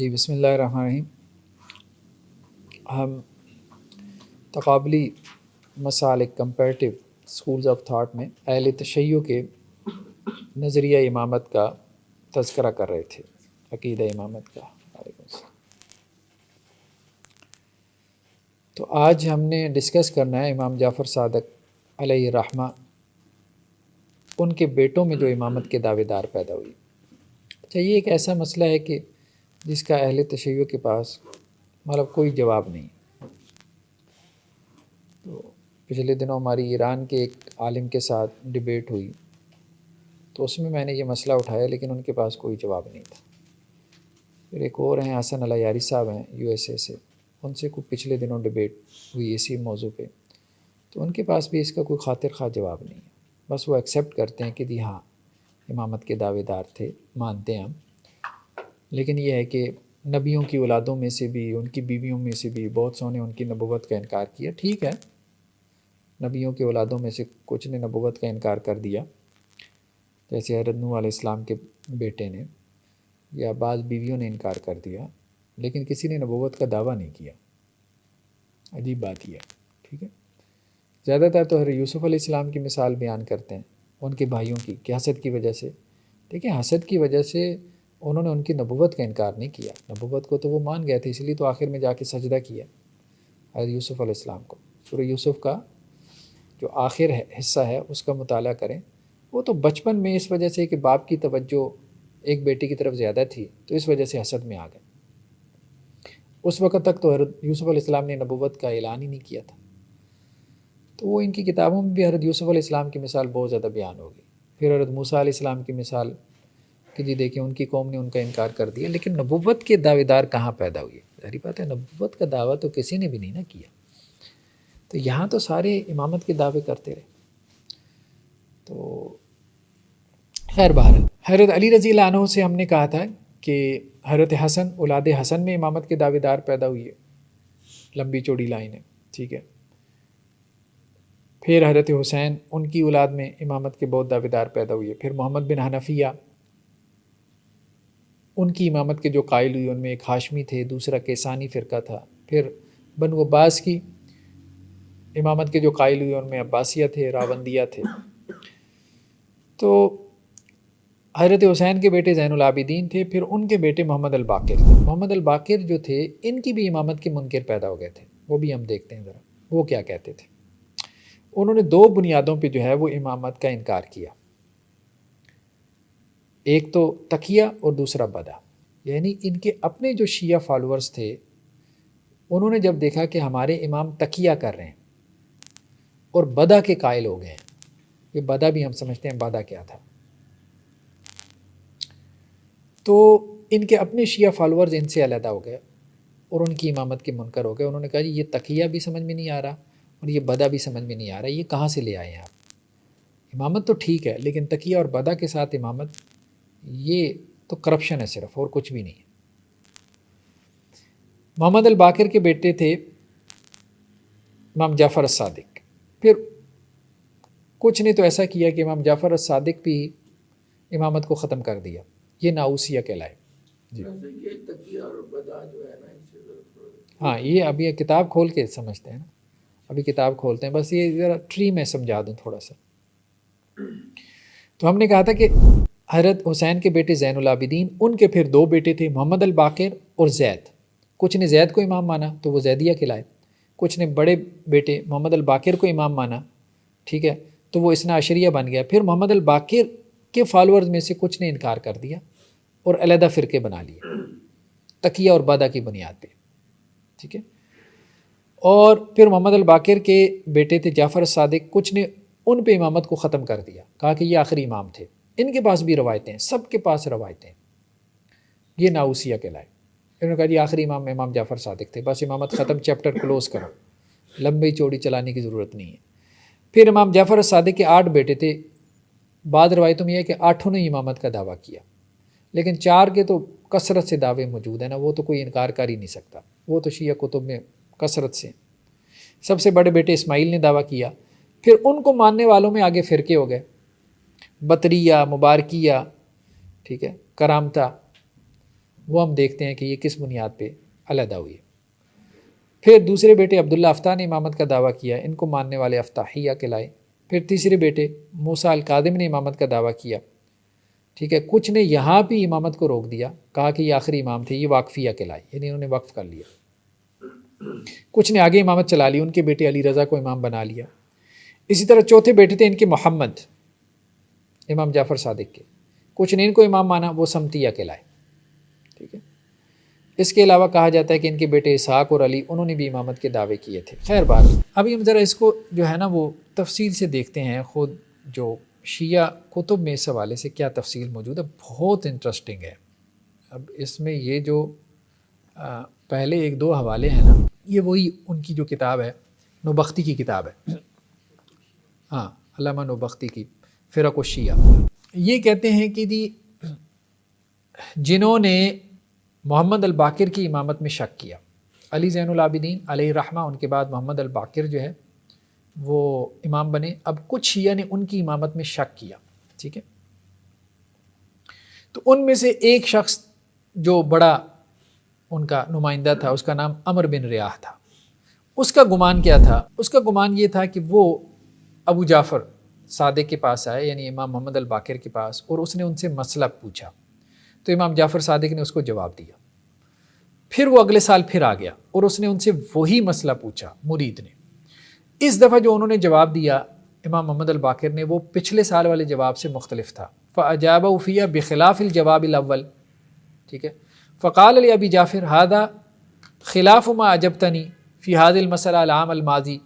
جی بسم اللہ الرحمن الرحیم. ہم تقابلی مسالک کمپیریٹیو اسکولز آف تھاٹ میں اہل تشیع کے نظریہ امامت کا تذکرہ کر رہے تھے، عقیدہ امامت کا. وعلیکم السلام. تو آج ہم نے ڈسکس کرنا ہے امام جعفر صادق علیہ الرحمہ، ان کے بیٹوں میں جو امامت کے دعوے دار پیدا ہوئی. اچھا، یہ ایک ایسا مسئلہ ہے کہ جس کا اہل تشیع کے پاس کوئی جواب نہیں. تو پچھلے دنوں ہماری ایران کے ایک عالم کے ساتھ ڈیبیٹ ہوئی، تو اس میں میں نے یہ مسئلہ اٹھایا، لیکن ان کے پاس کوئی جواب نہیں تھا. پھر ایک اور ہیں حسن العیاری صاحب ہیں USA سے، ان سے کوئی پچھلے دنوں ڈیبیٹ ہوئی اسی موضوع پہ، تو ان کے پاس بھی اس کا کوئی خاطر خواہ جواب نہیں ہے. بس وہ ایکسیپٹ کرتے ہیں کہ جی ہاں امامت کے دعوے دار تھے، مانتے ہیں ہم، لیکن یہ ہے کہ نبیوں کی اولادوں میں سے بھی، ان کی بیویوں میں سے بھی بہت سو نے ان کی نبوت کا انکار کیا. ٹھیک ہے، نبیوں کی اولادوں میں سے کچھ نے نبوت کا انکار کر دیا، جیسے حضرت نوح علیہ السلام کے بیٹے نے، یا بعض بیویوں نے انکار کر دیا، لیکن کسی نے نبوت کا دعویٰ نہیں کیا. عجیب بات یہ ہے. ٹھیک ہے، زیادہ تر تو حضرت یوسف علیہ السلام کی مثال بیان کرتے ہیں ان کے بھائیوں کی، کہ حسد کی وجہ سے. دیکھیں، حسد کی وجہ سے انہوں نے ان کی نبوت کا انکار نہیں کیا، نبوت کو تو وہ مان گئے تھے، اس لیے تو آخر میں جا کے سجدہ کیا حضرت یوسف علیہ السلام کو. سورہ یوسف کا جو آخر حصہ ہے اس کا مطالعہ کریں. وہ تو بچپن میں اس وجہ سے کہ باپ کی توجہ ایک بیٹی کی طرف زیادہ تھی، تو اس وجہ سے حسد میں آ گئے. اس وقت تک تو حضرت یوسف علیہ السلام نے نبوت کا اعلان ہی نہیں کیا تھا. تو وہ ان کی کتابوں میں بھی حضرت یوسف علیہ السلام کی مثال بہت زیادہ بیان ہوگی. پھر حضرت موسیٰ علیہ السلام کی مثال کہ جی دیکھیں ان کی قوم نے ان کا انکار کر دیا. لیکن نبوت کے دعوے دار کہاں پیدا ہوئی؟ ظاہری بات ہے، نبوت کا دعویٰ تو کسی نے بھی نہیں نہ کیا. تو یہاں تو سارے امامت کے دعوے کرتے رہے. تو خیر بہر حضرت علی رضی اللہ عنہ سے ہم نے کہا تھا کہ حضرت حسن، اولاد حسن میں امامت کے دعوے دار پیدا ہوئی ہے، لمبی چوڑی لائن ہے. ٹھیک ہے، پھر حضرت حسین، ان کی اولاد میں امامت کے بہت دعوے دار پیدا ہوئی ہے. پھر محمد بن حنفیہ، ان کی امامت کے جو قائل ہوئی ان میں ایک ہاشمی تھے، دوسرا کیسانی فرقہ تھا. پھر بنو عباس کی امامت کے جو قائل ہوئے ان میں عباسیہ تھے، راوندیہ تھے. تو حضرت حسین کے بیٹے زین العابدین تھے، پھر ان کے بیٹے محمد الباقر تھے. محمد الباقر جو تھے ان کی بھی امامت کے منکر پیدا ہو گئے تھے. وہ بھی ہم دیکھتے ہیں ذرا وہ کیا کہتے تھے. انہوں نے دو بنیادوں پہ جو ہے وہ امامت کا انکار کیا، ایک تو تقیہ اور دوسرا بدع. یعنی ان کے اپنے جو شیعہ فالورز تھے انہوں نے جب دیکھا کہ ہمارے امام تقیہ کر رہے ہیں اور بدع کے قائل ہو گئے ہیں. یہ بدع بھی ہم سمجھتے ہیں بدع کیا تھا. تو ان کے اپنے شیعہ فالورز ان سے علیحدہ ہو گئے اور ان کی امامت کے منکر ہو گئے. انہوں نے کہا جی یہ تقیہ بھی سمجھ میں نہیں آ رہا اور یہ بدع بھی سمجھ میں نہیں آ رہا، یہ کہاں سے لے آئے ہیں آپ؟ امامت تو ٹھیک ہے، لیکن تقیہ اور بدع کے ساتھ امامت، یہ تو کرپشن ہے صرف، اور کچھ بھی نہیں ہے. محمد الباقر کے بیٹے تھے امام جعفر الصادق. پھر کچھ نے تو ایسا کیا کہ امام جعفر الصادق بھی امامت کو ختم کر دیا. یہ ناؤسیہ کہلائے. جی ہاں، یہ ابھی کتاب کھول کے سمجھتے ہیں نا، ابھی کتاب کھولتے ہیں. بس یہ ذرا ٹری میں سمجھا دوں تھوڑا سا. تو ہم نے کہا تھا کہ حضرت حسین کے بیٹے زین العابدین، ان کے پھر دو بیٹے تھے محمد الباقر اور زید. کچھ نے زید کو امام مانا تو وہ زیدیہ کہلائے. کچھ نے بڑے بیٹے محمد الباقر کو امام مانا، ٹھیک ہے، تو وہ اثنا عشریہ بن گیا. پھر محمد الباقر کے فالورز میں سے کچھ نے انکار کر دیا اور علیحدہ فرقے بنا لیے تقیہ اور بدع کی بنیاد پہ. ٹھیک ہے، اور پھر محمد الباقر کے بیٹے تھے جعفر الصادق، کچھ نے ان پہ امامت کو ختم کر دیا، کہا کہ یہ آخری امام تھے. ان کے پاس بھی روایتیں، سب کے پاس روایتیں. یہ ناؤسیہ کہلائے. انہوں نے کہا جی آخری امام جعفر صادق تھے، بس امامت ختم، چیپٹر کلوز کرو، لمبی چوڑی چلانے کی ضرورت نہیں ہے. پھر امام جعفر الصادق کے 8 بیٹے تھے. بعض روایتوں میں یہ ہے کہ 8 نے امامت کا دعویٰ کیا، لیکن 4 کے تو کثرت سے دعوے موجود ہیں نا، وہ تو کوئی انکار کر ہی نہیں سکتا، وہ تو شیعہ کتب میں کثرت سے. سب سے بڑے بیٹے اسماعیل نے دعویٰ کیا. پھر ان کو ماننے والوں میں آگے فرقے ہو گئے، بطریہ، مبارکیہ، ٹھیک ہے، کرامتہ. وہ ہم دیکھتے ہیں کہ یہ کس بنیاد پہ علیحدہ ہوئی ہے۔ پھر دوسرے بیٹے عبداللہ افتح نے امامت کا دعویٰ کیا، ان کو ماننے والے افتاحیہ کہلائے۔ پھر تیسرے بیٹے موسیٰ الکاظم نے امامت کا دعویٰ کیا، ٹھیک ہے، کچھ نے یہاں بھی امامت کو روک دیا، کہا کہ یہ آخری امام تھے، یہ واقفیہ کہلائے، یعنی انہوں نے وقف کر لیا۔ کچھ نے آگے امامت چلا لی، ان کے بیٹے علی رضا کو امام بنا لیا۔ اسی طرح چوتھے بیٹے تھے ان کے محمد، امام جعفر صادق کے، کچھ نے ان کو امام مانا، وہ سمتیہ کہلائے، ٹھیک ہے۔ اس کے علاوہ کہا جاتا ہے کہ ان کے بیٹے اسحاق اور علی، انہوں نے بھی امامت کے دعوے کیے تھے۔ خیر بات، ابھی ہم ذرا اس کو جو ہے نا وہ تفصیل سے دیکھتے ہیں، خود جو شیعہ کتب میں اس حوالے سے کیا تفصیل موجود ہے، بہت انٹرسٹنگ ہے۔ اب اس میں یہ جو پہلے ایک دو حوالے ہیں نا، یہ وہی ان کی جو کتاب ہے، نوبختی کی کتاب ہے، ہاں علامہ نوبختی کی فرق الشیعہ۔ یہ کہتے ہیں کہ جی جنہوں نے محمد الباقر کی امامت میں شک کیا، علی زین العابدین علیہ رحمہ، ان کے بعد محمد الباقر جو ہے وہ امام بنے، اب کچھ شیعہ نے ان کی امامت میں شک کیا، ٹھیک ہے۔ تو ان میں سے ایک شخص جو بڑا ان کا نمائندہ تھا، اس کا نام عمر بن ریاح تھا۔ اس کا گمان کیا تھا؟ اس کا گمان یہ تھا کہ وہ ابو جعفر صادق کے پاس آئے، یعنی امام محمد الباقر کے پاس، اور اس نے ان سے مسئلہ پوچھا، تو امام جعفر صادق نے اس کو جواب دیا۔ پھر وہ اگلے سال پھر آ گیا اور اس نے ان سے وہی مسئلہ پوچھا، مرید نے۔ اس دفعہ جو انہوں نے جواب دیا امام محمد الباقر نے، وہ پچھلے سال والے جواب سے مختلف تھا۔ فَأَجَابَهُ فِيهَا بِخِلَافِ الْجَوَابِ الْأَوَّلِ، ٹھیک ہے۔ فقال لأبی جعفر هذا خلاف ما أجبتني في هذه المسألة العام الماضي،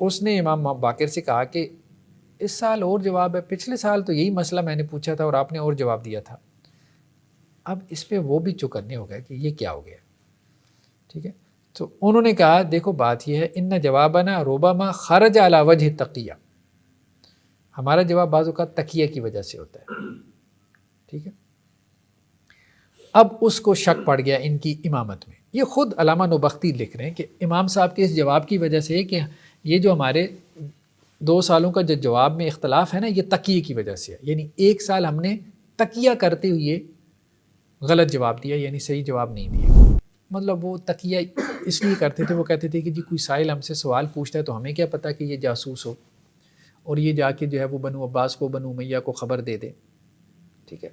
اس نے امام باقر سے کہا کہ اس سال اور جواب ہے، پچھلے سال تو یہی مسئلہ میں نے پوچھا تھا اور آپ نے اور جواب دیا تھا۔ اب اس پہ وہ بھی چوکنے ہو گئے کہ یہ کیا ہو گیا، ٹھیک ہے۔ تو انہوں نے کہا دیکھو بات یہ ہے، ان جوابنا ربما خرج علی وجہ تقیہ، ہمارا جواب بعض اوقات تقیہ کی وجہ سے ہوتا ہے، ٹھیک ہے۔ اب اس کو شک پڑ گیا ان کی امامت میں۔ یہ خود علامہ نوبختی لکھ رہے ہیں کہ امام صاحب کے اس جواب کی وجہ سے کہ یہ جو ہمارے 2 سالوں کا جو جواب میں اختلاف ہے نا، یہ تقیہ کی وجہ سے ہے، یعنی 1 سال ہم نے تقیہ کرتے ہوئے غلط جواب دیا، یعنی صحیح جواب نہیں دیا۔ مطلب وہ تقیہ اس لیے کرتے تھے، وہ کہتے تھے کہ جی کوئی سائل ہم سے سوال پوچھتا ہے تو ہمیں کیا پتہ کہ یہ جاسوس ہو، اور یہ جا کے جو ہے وہ بنو عباس کو، بنو امیہ کو خبر دے دے، ٹھیک ہے،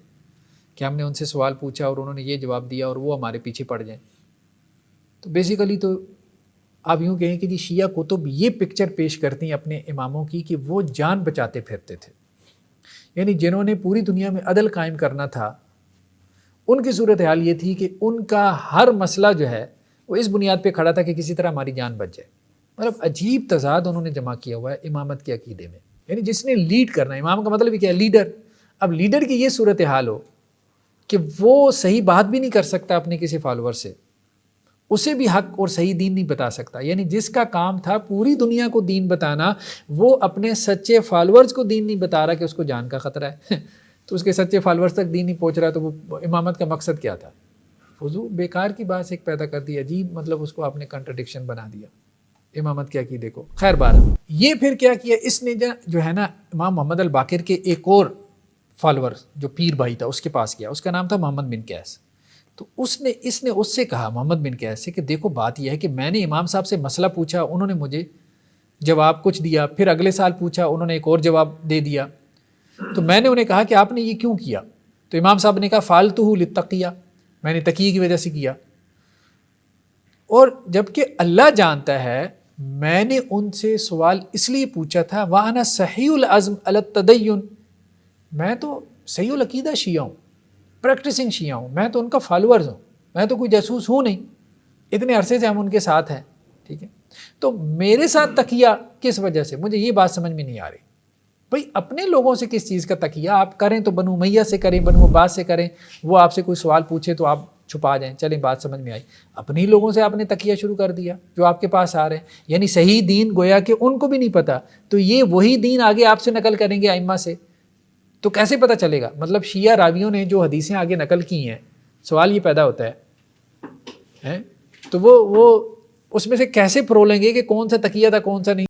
کہ ہم نے ان سے سوال پوچھا اور انہوں نے یہ جواب دیا اور وہ ہمارے پیچھے پڑ جائیں۔ تو بیسیکلی تو آپ یوں کہیں کہ جی شیعہ کتب یہ پکچر پیش کرتی ہیں اپنے اماموں کی کہ وہ جان بچاتے پھرتے تھے، یعنی جنہوں نے پوری دنیا میں عدل قائم کرنا تھا، ان کی صورتحال یہ تھی کہ ان کا ہر مسئلہ جو ہے وہ اس بنیاد پہ کھڑا تھا کہ کسی طرح ہماری جان بچ جائے۔ مطلب عجیب تضاد انہوں نے جمع کیا ہوا ہے امامت کے عقیدے میں، یعنی جس نے لیڈ کرنا ہے، امام کا مطلب ہی کیا ہے، لیڈر۔ اب لیڈر کی یہ صورتحال ہو کہ وہ صحیح بات بھی نہیں کر سکتا اپنے کسی فالوور سے، اسے بھی حق اور صحیح دین نہیں بتا سکتا، یعنی جس کا کام تھا پوری دنیا کو دین بتانا، وہ اپنے سچے فالورز کو دین نہیں بتا رہا کہ اس کو جان کا خطرہ ہے تو اس کے سچے فالورز تک دین نہیں پہنچ رہا، تو وہ امامت کا مقصد کیا تھا؟ فضول بیکار کی بات ایک پیدا کر دی، عجیب، مطلب اس کو آپ نے کنٹرڈکشن بنا دیا امامت کے عقیدے کو۔ خیر بار یہ پھر کیا کیا اس نے جو ہے نا امام محمد الباقر کے ایک اور فالور جو پیر بھائی تھا اس کے پاس گیا، اس کا نام تھا محمد بن قیس۔ تو اس نے اس سے کہا محمد بن قیس سے کہ دیکھو بات یہ ہے کہ میں نے امام صاحب سے مسئلہ پوچھا، انہوں نے مجھے جواب کچھ دیا، پھر اگلے سال پوچھا، انہوں نے ایک اور جواب دے دیا، تو میں نے انہیں کہا کہ آپ نے یہ کیوں کیا؟ تو امام صاحب نے کہا فالتو للتقیہ، میں نے تقیہ کی وجہ سے کیا، اور جبکہ اللہ جانتا ہے میں نے ان سے سوال اس لیے پوچھا تھا وَأَنَا صَحِيحُ الْعَزْمِ عَلَى التَّدَيُّنِ، میں تو صحیح العقیدہ شیعہ ہوں، پریکٹسنگ شیعہ ہوں، میں تو ان کا فالورز ہوں، میں تو کوئی جاسوس ہوں نہیں، اتنے عرصے سے ہم ان کے ساتھ ہیں، ٹھیک ہے۔ تو میرے ساتھ تقیہ کس وجہ سے؟ مجھے یہ بات سمجھ میں نہیں آ رہی بھئی، اپنے لوگوں سے کس چیز کا تقیہ؟ آپ کریں تو بنو امیہ سے کریں، بنو عباس سے کریں، وہ آپ سے کوئی سوال پوچھے تو آپ چھپا جائیں، چلیں بات سمجھ میں آئی۔ اپنی لوگوں سے آپ نے تقیہ شروع کر دیا جو آپ کے پاس آ رہے ہیں، یعنی صحیح دین گویا کہ ان کو بھی نہیں پتہ، تو یہ وہی دین آگے آپ سے نقل کریں گے ائمہ سے، تو کیسے پتہ چلے گا؟ مطلب شیعہ راویوں نے جو حدیثیں آگے نقل کی ہیں، سوال یہ پیدا ہوتا ہے تو وہ اس میں سے کیسے پرو لیں گے کہ کون سا تقیہ تھا کون سا نہیں؟